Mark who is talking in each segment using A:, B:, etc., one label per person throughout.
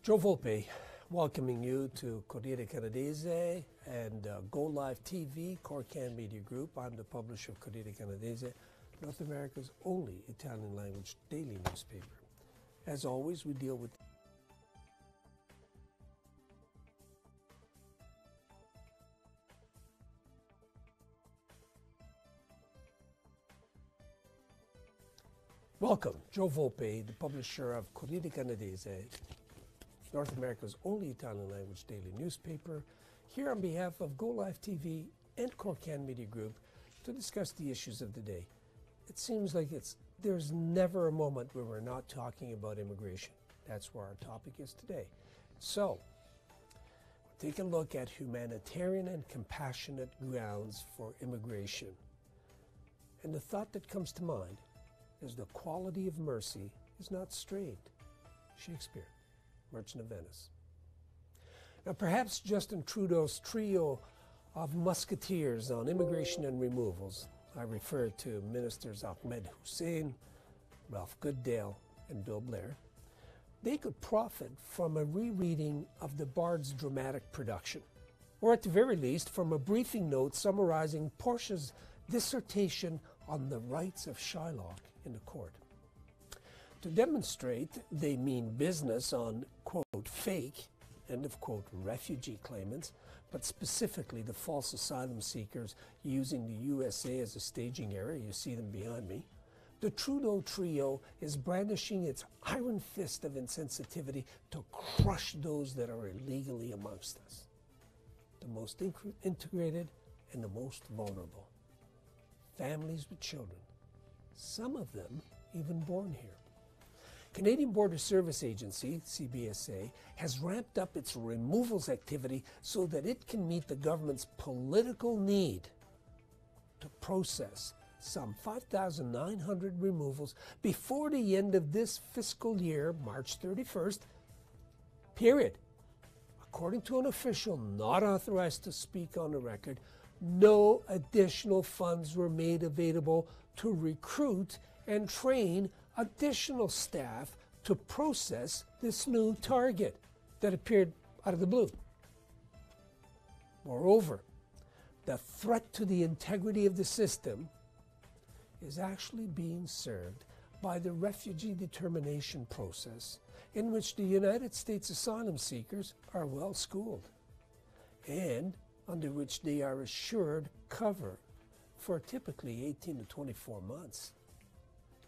A: Joe Volpe, welcoming you to Corriere Canadese and Go Live TV, Corriere Media Group. I'm the publisher of Corriere Canadese, North America's only Italian language daily newspaper. As always, we deal with Welcome, Joe Volpe, the publisher of Corriere Canadese, North America's only Italian language daily newspaper, here on behalf of Go Live TV and Corriere Media Group to discuss the issues of the day. It seems like there's never a moment where we're not talking about immigration. That's where our topic is today. So, take a look at humanitarian and compassionate grounds for immigration. And the thought that comes to mind is the quality of mercy is not strained. Shakespeare, Merchant of Venice. Now, perhaps Justin Trudeau's trio of musketeers on immigration and removals, I refer to Ministers Ahmed Hussein, Ralph Goodale, and Bill Blair, they could profit from a rereading of the Bard's dramatic production, or at the very least from a briefing note summarizing Portia's dissertation on the rights of Shylock in the court. To demonstrate they mean business on, quote, fake, end of quote, refugee claimants, but specifically the false asylum seekers using the USA as a staging area, you see them behind me, the Trudeau trio is brandishing its iron fist of insensitivity to crush those that are illegally amongst us, the most integrated and the most vulnerable. Families with children, some of them even born here. Canadian Border Service Agency, CBSA, has ramped up its removals activity so that it can meet the government's political need to process some 5,900 removals before the end of this fiscal year, March 31st, period. According to an official not authorized to speak on the record, no additional funds were made available to recruit and train additional staff to process this new target that appeared out of the blue. Moreover, the threat to the integrity of the system is actually being served by the refugee determination process, in which the United States asylum seekers are well schooled and under which they are assured cover for typically 18 to 24 months.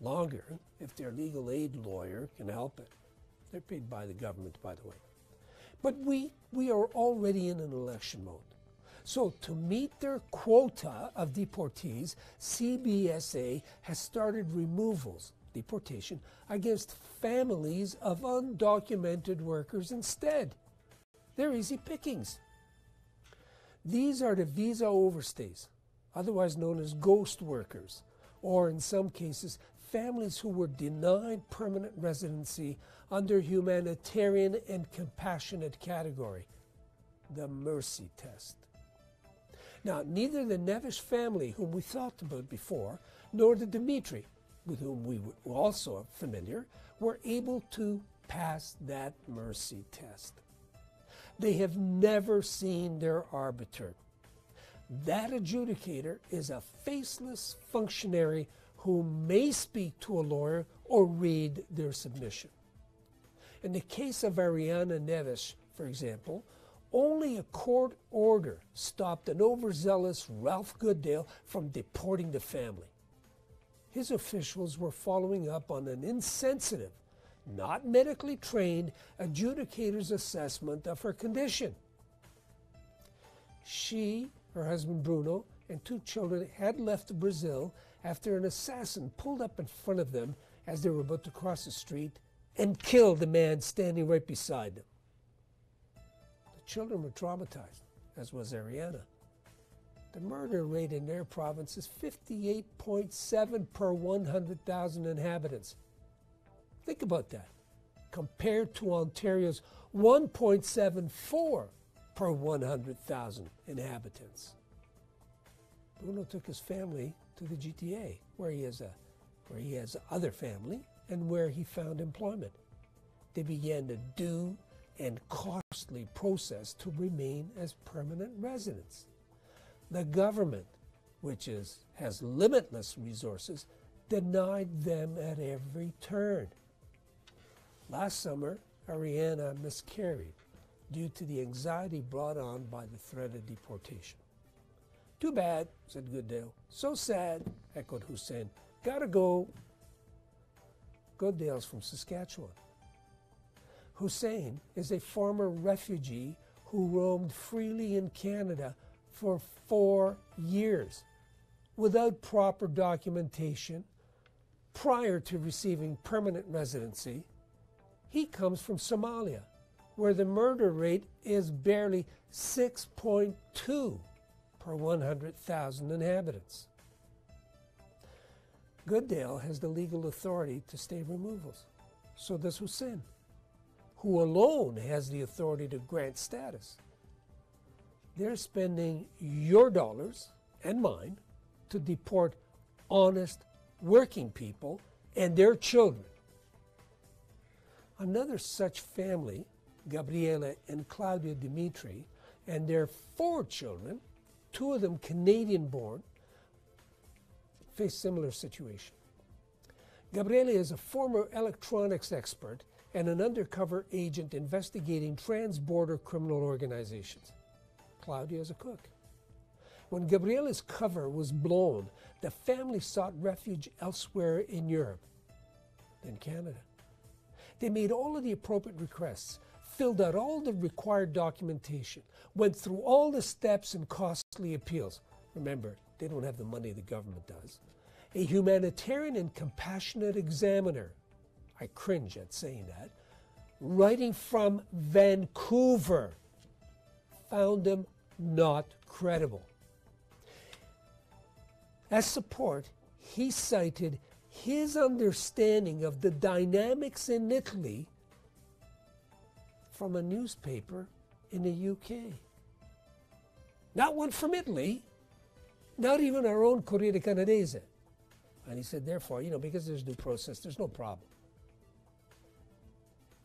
A: Longer if their legal aid lawyer can help it. They're paid by the government, by the way. But we are already in an election mode. So to meet their quota of deportees, CBSA has started removals, deportation, against families of undocumented workers instead. They're easy pickings. These are the visa overstays, otherwise known as ghost workers, or in some cases, families who were denied permanent residency under humanitarian and compassionate category, the mercy test. Now, neither the Nevish family, whom we talked about before, nor the Dimitri, with whom we were also familiar, were able to pass that mercy test. They have never seen their arbiter. That adjudicator is a faceless functionary who may speak to a lawyer or read their submission. In the case of Ariana Neves, for example, only a court order stopped an overzealous Ralph Goodale from deporting the family. His officials were following up on an insensitive, not medically trained adjudicator's assessment of her condition. She, her husband Bruno, and 2 children had left Brazil after an assassin pulled up in front of them as they were about to cross the street and killed the man standing right beside them. The children were traumatized, as was Ariana. The murder rate in their province is 58.7 per 100,000 inhabitants. Think about that, compared to Ontario's 1.74 per 100,000 inhabitants. Bruno took his family to the GTA, where he has other family and where he found employment. They began to do and costly process to remain as permanent residents. The government, which has limitless resources, denied them at every turn. Last summer, Ariana miscarried due to the anxiety brought on by the threat of deportation. Too bad, said Goodale. So sad, echoed Hussein. Gotta go. Goodale's from Saskatchewan. Hussein is a former refugee who roamed freely in Canada for 4 years without proper documentation prior to receiving permanent residency. He comes from Somalia, where the murder rate is barely 6.2 per 100,000 inhabitants. Goodale has the legal authority to stay removals. So does Hussein, who alone has the authority to grant status. They're spending your dollars and mine to deport honest working people and their children. Another such family, Gabriela and Claudia Dimitri, and their 4 children, 2 of them Canadian-born, face similar situation. Gabriela is a former electronics expert and an undercover agent investigating trans-border criminal organizations. Claudia is a cook. When Gabriela's cover was blown, the family sought refuge elsewhere in Europe, then Canada. They made all of the appropriate requests, filled out all the required documentation, went through all the steps and costly appeals. Remember, they don't have the money the government does. A humanitarian and compassionate examiner, I cringe at saying that, writing from Vancouver, found him not credible. As support, he cited his understanding of the dynamics in Italy from a newspaper in the UK. Not one from Italy, not even our own Corriere Canadese. And he said, therefore, because there's due process, there's no problem.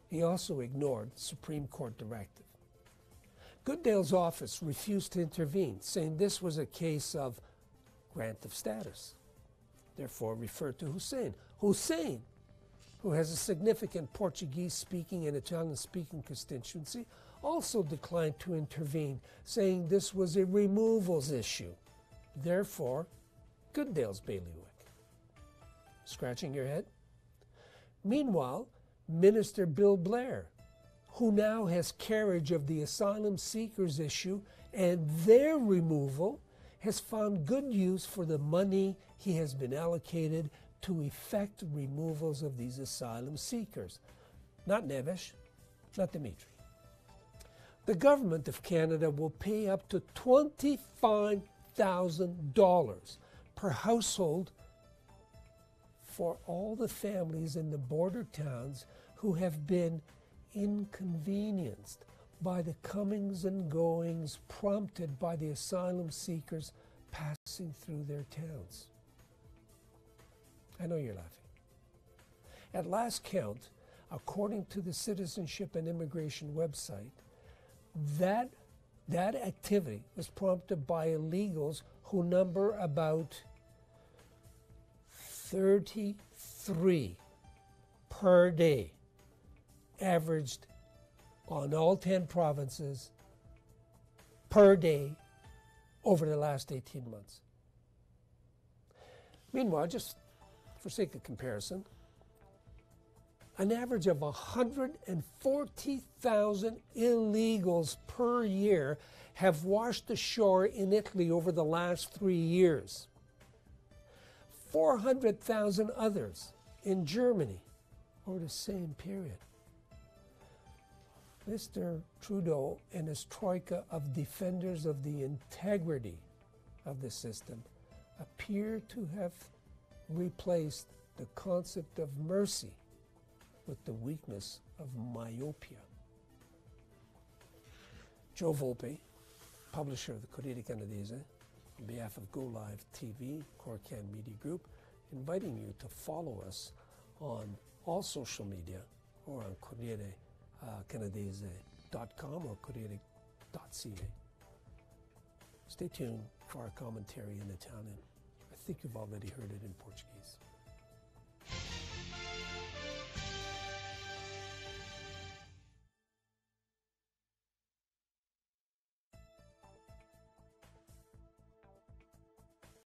A: He also ignored Supreme Court directive. Goodale's office refused to intervene, saying this was a case of grant of status. Therefore, referred to Hussein. Hussein, who has a significant Portuguese-speaking and Italian-speaking constituency, also declined to intervene, saying this was a removals issue. Therefore, Goodale's bailiwick. Scratching your head? Meanwhile, Minister Bill Blair, who now has carriage of the asylum seekers issue and their removal, has found good use for the money he has been allocated to effect removals of these asylum seekers. Not Neves, not Dimitri. The government of Canada will pay up to $25,000 per household for all the families in the border towns who have been inconvenienced by the comings and goings prompted by the asylum seekers passing through their towns. I know you're laughing. At last count, according to the Citizenship and Immigration website, that activity was prompted by illegals who number about 33 per day, averaged on all 10 provinces per day over the last 18 months. Meanwhile, just for sake of comparison, an average of 140,000 illegals per year have washed ashore in Italy over the last 3 years. 400,000 others in Germany over the same period. Mr. Trudeau and his troika of defenders of the integrity of the system appear to have replaced the concept of mercy with the weakness of myopia. Joe Volpe, publisher of the Corriere Canadese, on behalf of Go Live TV, Corriere Media Group, inviting you to follow us on all social media or on Corriere Canadese.com or Corriere.ca. Stay tuned for our commentary in Italian. I think you've already heard it in Portuguese.